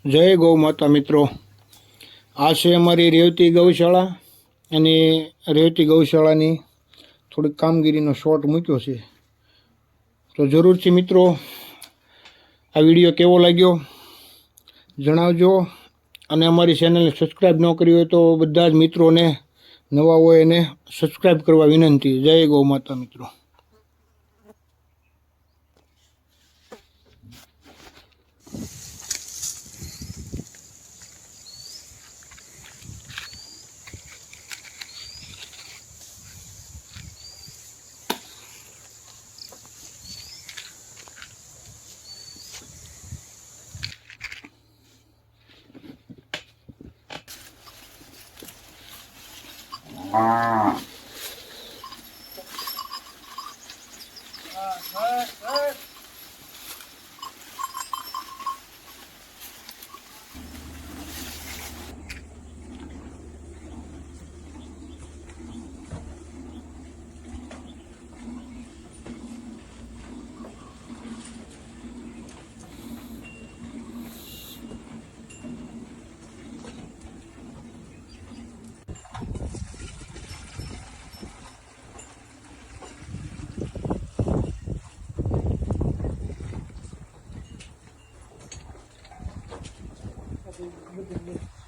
જય ગૌ માતા મિત્રો, આ છે અમારી રેવતી ગૌશાળા અને રેવતી ગૌશાળાની થોડીક કામગીરીનો શોર્ટ મૂક્યો છે. તો જરૂરથી મિત્રો આ વિડીયો કેવો લાગ્યો જણાવજો. અને અમારી ચેનલને સબસ્ક્રાઈબ ન કરી હોય તો બધા જ મિત્રોને નવા હોય એને સબસ્ક્રાઈબ કરવા વિનંતી. જય ગૌ માતા મિત્રો. Good.